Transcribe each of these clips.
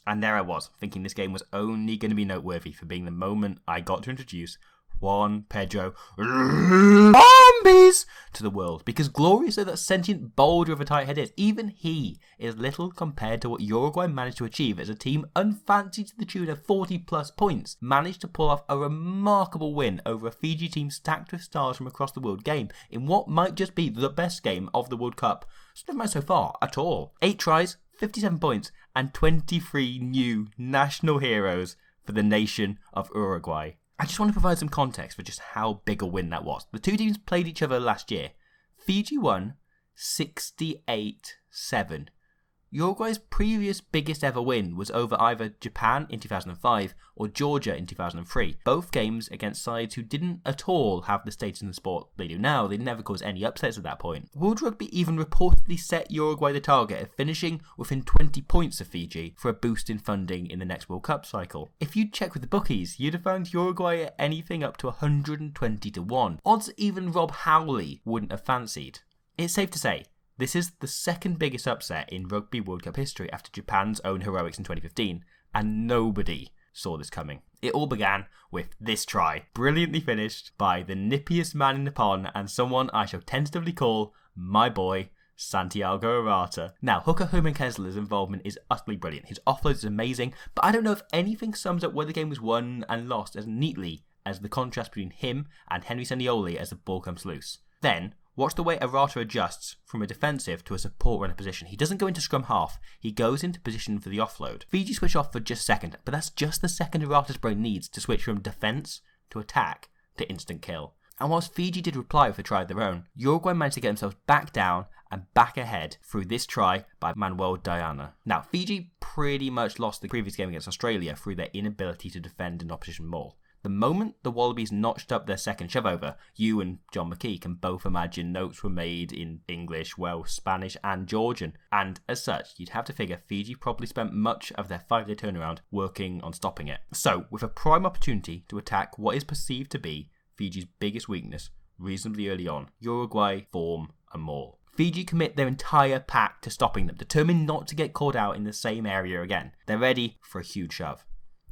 And there I was, thinking this game was only going to be noteworthy for being the moment I got to introduce Juan Pedro Zombies to the world. Because glorious though that sentient boulder of a tight head is, even he is little compared to what Uruguay managed to achieve as a team unfancied to the tune of 40 plus points, managed to pull off a remarkable win over a Fiji team stacked with stars from across the world game in what might just be the best game of the World Cup so far at all. 8 tries, 57 points, and 23 new national heroes for the nation of Uruguay. I just want to provide some context for just how big a win that was. The two teams played each other last year. Fiji won 68-7. Uruguay's previous biggest ever win was over either Japan in 2005 or Georgia in 2003. Both games against sides who didn't at all have the status in the sport they do now. They never caused any upsets at that point. World Rugby even reportedly set Uruguay the target of finishing within 20 points of Fiji for a boost in funding in the next World Cup cycle. If you'd checked with the bookies, you'd have found Uruguay at anything up to 120-1. Odds even Rob Howley wouldn't have fancied. It's safe to say, this is the second biggest upset in Rugby World Cup history after Japan's own heroics in 2015, and nobody saw this coming. It all began with this try, brilliantly finished by the nippiest man in the pond and someone I shall tentatively call my boy, Santiago Arata. Now, hooker Herman Kessler's involvement is utterly brilliant. His offload is amazing, but I don't know if anything sums up where the game was won and lost as neatly as the contrast between him and Henry Senioli as the ball comes loose. Then, watch the way Arata adjusts from a defensive to a support runner position. He doesn't go into scrum half, he goes into position for the offload. Fiji switch off for just a second, but that's just the second Arata's brain needs to switch from defence to attack to instant kill. And whilst Fiji did reply with a try of their own, Uruguay managed to get themselves back down and back ahead through this try by Manuel Diana. Now, Fiji pretty much lost the previous game against Australia through their inability to defend an opposition maul. The moment the Wallabies notched up their second shove over, you and John McKee can both imagine notes were made in English, Welsh, Spanish and Georgian. And as such, you'd have to figure Fiji probably spent much of their 5-day turnaround working on stopping it. So, with a prime opportunity to attack what is perceived to be Fiji's biggest weakness reasonably early on, Uruguay form a maul. Fiji commit their entire pack to stopping them, determined not to get caught out in the same area again. They're ready for a huge shove.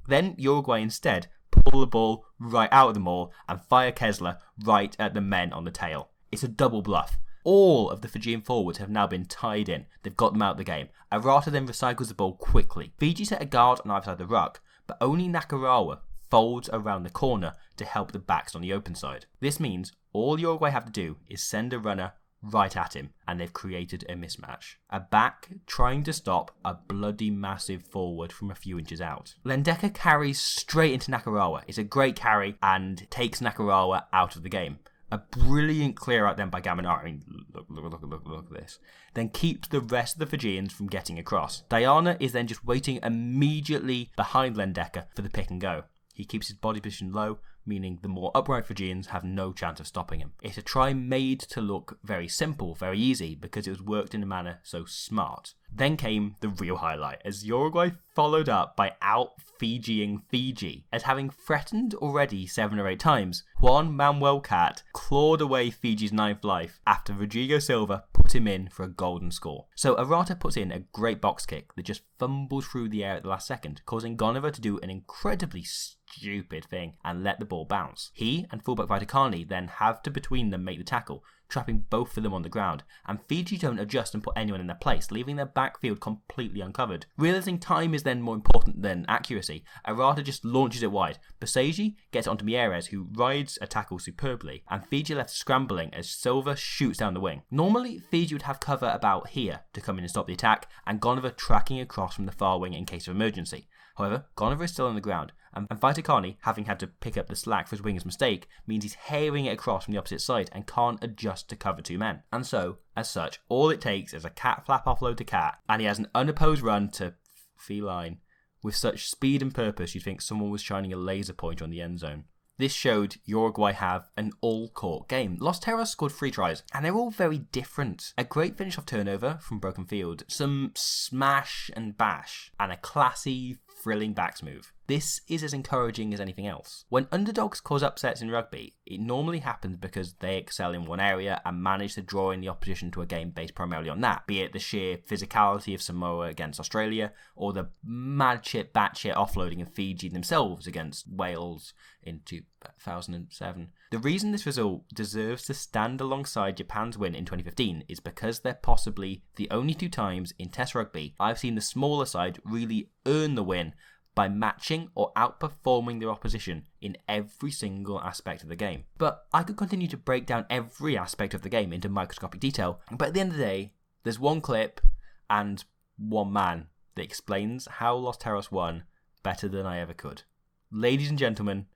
Then Uruguay instead pull the ball right out of the maul and fire Kessler right at the men on the tail. It's a double bluff. All of the Fijian forwards have now been tied in. They've got them out of the game. Arata then recycles the ball quickly. Fiji set a guard on either side of the ruck, but only Nakarawa folds around the corner to help the backs on the open side. This means all Uruguay have to do is send a runner right at him, and they've created a mismatch. A back trying to stop a bloody massive forward from a few inches out. Lendeka carries straight into Nakarawa. It's a great carry and takes Nakarawa out of the game. A brilliant clear out then by Gaminara. I mean, look at this. Then keeps the rest of the Fijians from getting across. Diana is then just waiting immediately behind Lendeka for the pick and go. He keeps his body position low, meaning the more upright Fijians have no chance of stopping him. It's a try made to look very simple, very easy, because it was worked in a manner so smart. Then came the real highlight, as Uruguay followed up by out-Fijiing Fiji. As having threatened already 7 or 8 times, Juan Manuel Cat clawed away Fiji's 9th life after Rodrigo Silva put him in for a golden score. So Arata puts in a great box kick that just fumbles through the air at the last second, causing Goneva to do an incredibly stupid thing and let the ball bounce. He and fullback Vitakani then have to between them make the tackle, trapping both of them on the ground, and Fiji don't adjust and put anyone in their place, leaving their backfield completely uncovered. Realising time is then more important than accuracy, Arata just launches it wide. Baseji gets onto Mieres, who rides a tackle superbly, and Fiji left scrambling as Silva shoots down the wing. Normally, Fiji would have cover about here to come in and stop the attack, and Goneva tracking across from the far wing in case of emergency. However, Goneva is still on the ground, and Vitakani, having had to pick up the slack for his winger's mistake, means he's herring it across from the opposite side and can't adjust to cover 2 men. And so, as such, all it takes is a cat flap offload to cat, and he has an unopposed run to feline. With such speed and purpose, you'd think someone was shining a laser pointer on the end zone. This showed Uruguay have an all-court game. Los Teros scored 3 tries, and they're all very different. A great finish off turnover from broken field, some smash and bash, and a classy, thrilling backs move. This is as encouraging as anything else. When underdogs cause upsets in rugby, it normally happens because they excel in one area and manage to draw in the opposition to a game based primarily on that, be it the sheer physicality of Samoa against Australia, or the mad shit batshit offloading of Fiji themselves against Wales in 2007. The reason this result deserves to stand alongside Japan's win in 2015 is because they're possibly the only two times in Test rugby I've seen the smaller side really earn the win by matching or outperforming their opposition in every single aspect of the game. But I could continue to break down every aspect of the game into microscopic detail, but at the end of the day, there's one clip and one man that explains how Los Teros won better than I ever could. Ladies and gentlemen,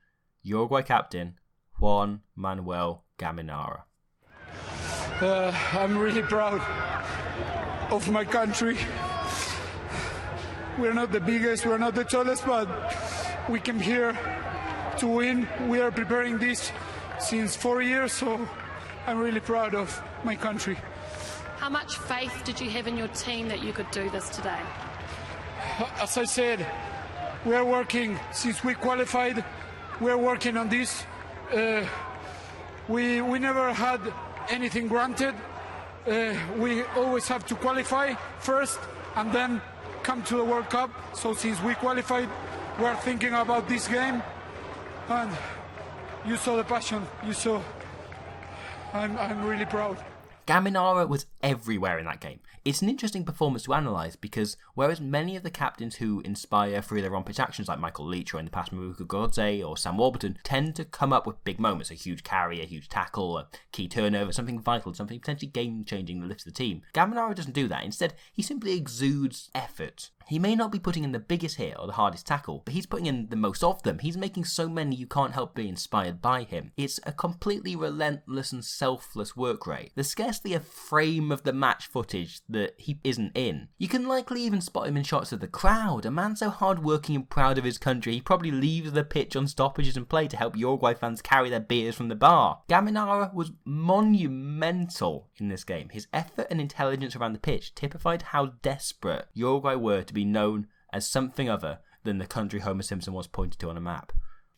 Uruguay captain Juan Manuel Gaminara. I'm really proud of my country. We're not the biggest, we're not the tallest, but we came here to win. We are preparing this since 4 years, so I'm really proud of my country. How much faith did you have in your team that you could do this today? As I said, we are working since we qualified. We are working on this. We never had anything granted. We always have to qualify first and then come to the World Cup. So since we qualified, we are thinking about this game, and you saw the passion. You saw. I'm really proud. Gaminara was everywhere in that game. It's an interesting performance to analyse because whereas many of the captains who inspire through their on-pitch actions like Michael Leach or in the past Maruka Godze or Sam Warburton tend to come up with big moments, a huge carry, a huge tackle, a key turnover, something vital, something potentially game-changing that lifts the team. Gaminara doesn't do that. Instead, he simply exudes effort. He may not be putting in the biggest hit or the hardest tackle, but he's putting in the most of them. He's making so many you can't help be inspired by him. It's a completely relentless and selfless work rate. There's scarcely a frame of the match footage that he isn't in. You can likely even spot him in shots of the crowd. A man so hard-working and proud of his country, he probably leaves the pitch on stoppages and play to help Uruguay fans carry their beers from the bar. Gaminara was monumental in this game. His effort and intelligence around the pitch typified how desperate Uruguay were to be known as something other than the country Homer Simpson was pointed to on a map.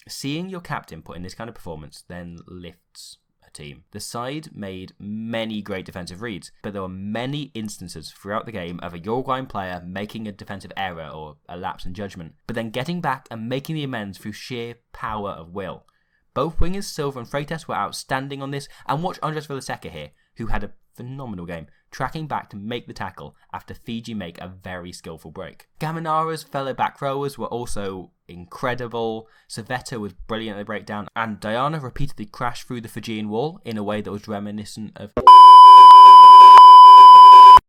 Seeing your captain put in this kind of performance then lifts a team. The side made many great defensive reads, but there were many instances throughout the game of a Uruguayan player making a defensive error or a lapse in judgment, but then getting back and making the amends through sheer power of will. Both wingers, Silva and Freitas, were outstanding on this, and watch Andres Villaseca here, who had a phenomenal game, tracking back to make the tackle after Fiji make a very skillful break. Gaminara's fellow back rowers were also incredible. Savetta was brilliant at the breakdown, and Diana repeatedly crashed through the Fijian wall in a way that was reminiscent of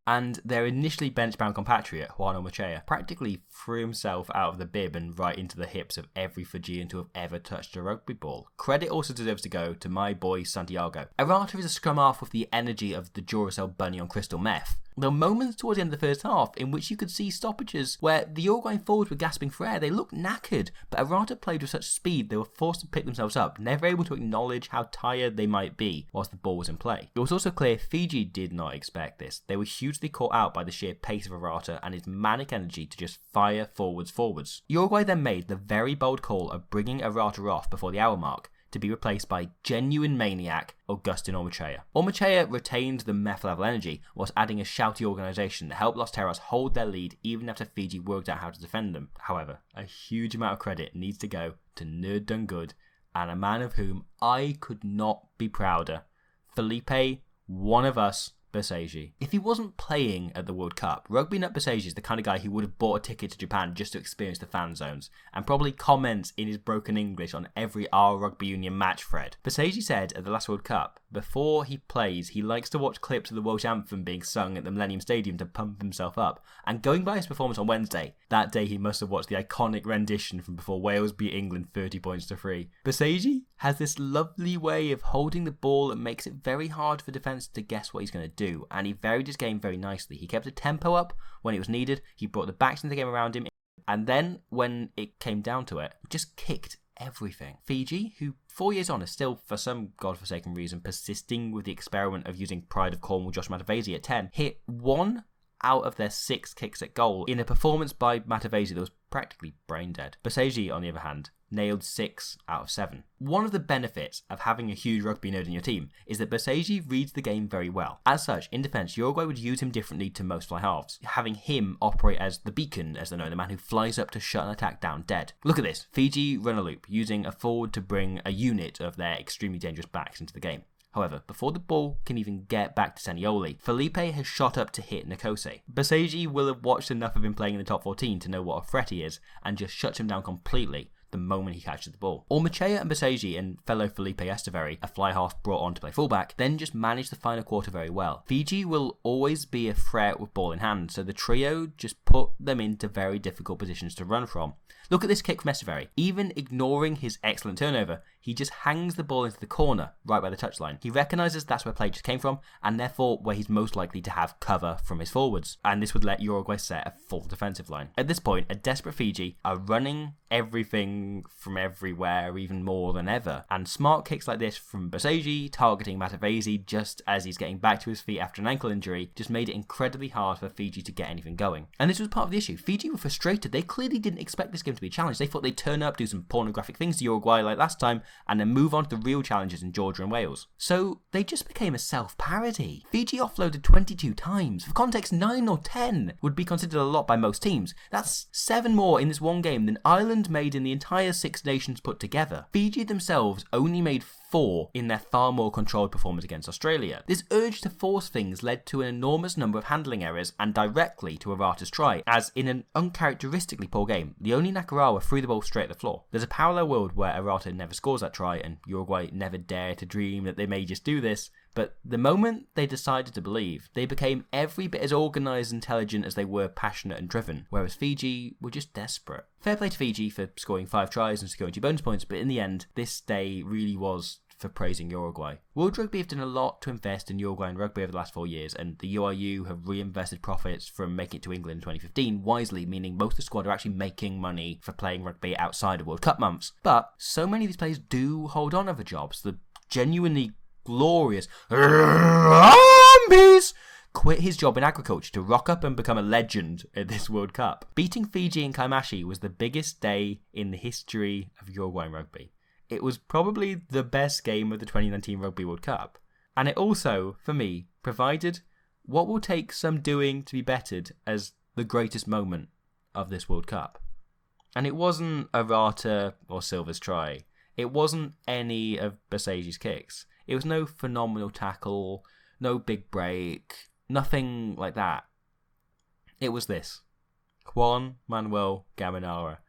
and their initially bench-bound compatriot, Juan Omachea, practically threw himself out of the bib and right into the hips of every Fijian to have ever touched a rugby ball. Credit also deserves to go to my boy Santiago. Arata is a scrum half with the energy of the Duracell bunny on crystal meth. There were moments towards the end of the first half in which you could see stoppages where the Uruguayan forwards were gasping for air. They looked knackered, but Arata played with such speed they were forced to pick themselves up, never able to acknowledge how tired they might be whilst the ball was in play. It was also clear Fiji did not expect this. They were hugely caught out by the sheer pace of Arata and his manic energy to just fire forwards. Uruguay then made the very bold call of bringing Arata off before the hour mark, to be replaced by genuine maniac Augustin Ormachea. Ormachea retained the meth level energy whilst adding a shouty organisation that helped Los Teros hold their lead even after Fiji worked out how to defend them. However, a huge amount of credit needs to go to Nerd Done Good and a man of whom I could not be prouder, Felipe, one of us, Bersaji. If he wasn't playing at the World Cup, Rugby Nut Bersaji is the kind of guy who would have bought a ticket to Japan just to experience the fan zones, and probably comments in his broken English on every R Rugby Union match thread. Bersaji said at the last World Cup, before he plays, he likes to watch clips of the Welsh anthem being sung at the Millennium Stadium to pump himself up, and going by his performance on Wednesday, that day he must have watched the iconic rendition from before Wales beat England 30 points to 3. Bersaji has this lovely way of holding the ball that makes it very hard for defence to guess what he's going to do, and he varied his game very nicely. He kept the tempo up when it was needed, he brought the backs into the game around him, and then when it came down to it, just kicked everything. Fiji, who 4 years on is still, for some godforsaken reason, persisting with the experiment of using Pride of Cornwall Josh Matavesi at 10, hit one out of their 6 kicks at goal in a performance by Matavesi that was practically brain dead. Beseji, on the other hand, nailed 6 out of 7. One of the benefits of having a huge rugby nerd in your team is that Beseji reads the game very well. As such, in defence, Uruguay would use him differently to most fly halves, having him operate as the beacon, as they know, the man who flies up to shut an attack down dead. Look at this. Fiji run a loop, using a forward to bring a unit of their extremely dangerous backs into the game. However, before the ball can even get back to Sanioli, Felipe has shot up to hit Nkose. Beseji will have watched enough of him playing in the top 14 to know what a threat he is, and just shuts him down completely the moment he catches the ball. Ormachea and Beseji and fellow Felipe Esteveri, a fly half brought on to play fullback, then just manage the final quarter very well. Fiji will always be a threat with ball in hand, so the trio just put them into very difficult positions to run from. Look at this kick from Esteveri. Even ignoring his excellent turnover, he just hangs the ball into the corner, right by the touchline. He recognises that's where play just came from, and therefore where he's most likely to have cover from his forwards. And this would let Uruguay set a full defensive line. At this point, a desperate Fiji are running everything from everywhere even more than ever. And smart kicks like this from Beseji, targeting Matavesi just as he's getting back to his feet after an ankle injury, just made it incredibly hard for Fiji to get anything going. And this was part of the issue. Fiji were frustrated. They clearly didn't expect this game to be a challenge. They thought they'd turn up, do some pornographic things to Uruguay like last time, and then move on to the real challenges in Georgia and Wales. So they just became a self-parody. Fiji offloaded 22 times. For context, 9 or 10 would be considered a lot by most teams. That's 7 more in this one game than Ireland made in the entire 6 nations put together. Fiji themselves only made 4 in their far more controlled performance against Australia. This urge to force things led to an enormous number of handling errors and directly to Arata's try, as in an uncharacteristically poor game, the only Nakarawa threw the ball straight at the floor. There's a parallel world where Arata never scores that try and Uruguay never dare to dream that they may just do this, but the moment they decided to believe, they became every bit as organised and intelligent as they were passionate and driven, whereas Fiji were just desperate. Fair play to Fiji for scoring 5 tries and securing 2 bonus points, but in the end, this day really was for praising Uruguay. World Rugby have done a lot to invest in Uruguayan rugby over the last 4 years, and the URU have reinvested profits from making it to England in 2015 wisely, meaning most of the squad are actually making money for playing rugby outside of World Cup months. But so many of these players do hold on other jobs. The genuinely glorious Zombies quit his job in agriculture to rock up and become a legend at this World Cup. Beating Fiji in Kaimashi was the biggest day in the history of Uruguayan rugby. It was probably the best game of the 2019 Rugby World Cup. And it also, for me, provided what will take some doing to be bettered as the greatest moment of this World Cup. And it wasn't Arata or Silva's try. It wasn't any of Beseji's kicks. It was no phenomenal tackle, no big break, nothing like that. It was this. Juan Manuel Gaminara,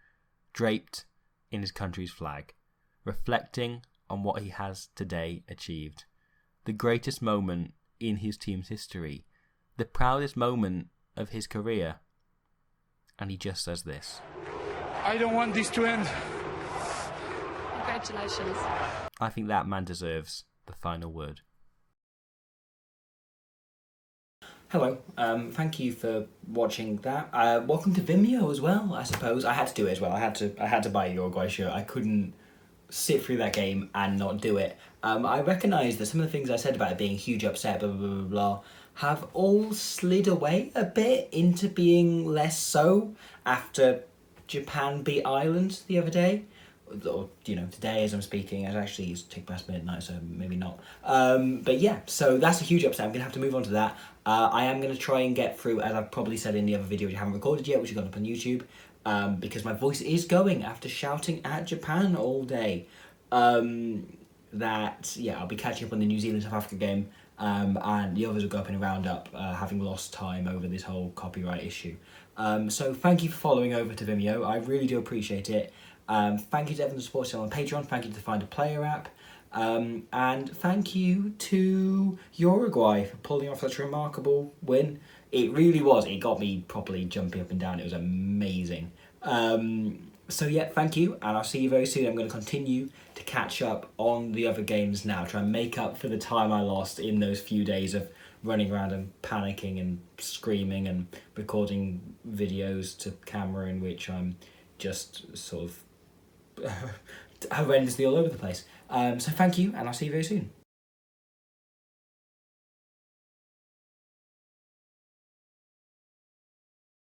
draped in his country's flag, reflecting on what he has today achieved. The greatest moment in his team's history. The proudest moment of his career. And he just says this. I don't want this to end. Congratulations. I think that man deserves the final word. Hello, thank you for watching that. Welcome to Vimeo as well, I suppose. I had to do it as well. I had to buy a Uruguay shirt. I couldn't sit through that game and not do it. I recognise that some of the things I said about it being a huge upset, blah, blah, blah, blah, have all slid away a bit into being less so after Japan beat Ireland the other day. Or, today as I'm speaking, it's actually take past midnight, so maybe not. But yeah, so that's a huge upset. I'm going to have to move on to that. I am going to try and get through, as I've probably said in the other video which I haven't recorded yet, which is gone up on YouTube, because my voice is going after shouting at Japan all day. I'll be catching up on the New Zealand-South Africa game, and the others will go up in a roundup, having lost time over this whole copyright issue. So thank you for following over to Vimeo. I really do appreciate it. Thank you to everyone who supports us on Patreon. Thank you to the Find a Player app. And thank you to Uruguay for pulling off such a remarkable win. It really was. It got me properly jumping up and down. It was amazing. So yeah, thank you. And I'll see you very soon. I'm going to continue to catch up on the other games now. Try and make up for the time I lost in those few days of running around and panicking and screaming and recording videos to camera in which I'm just sort of horrendously all over the place. So thank you, and I'll see you very soon.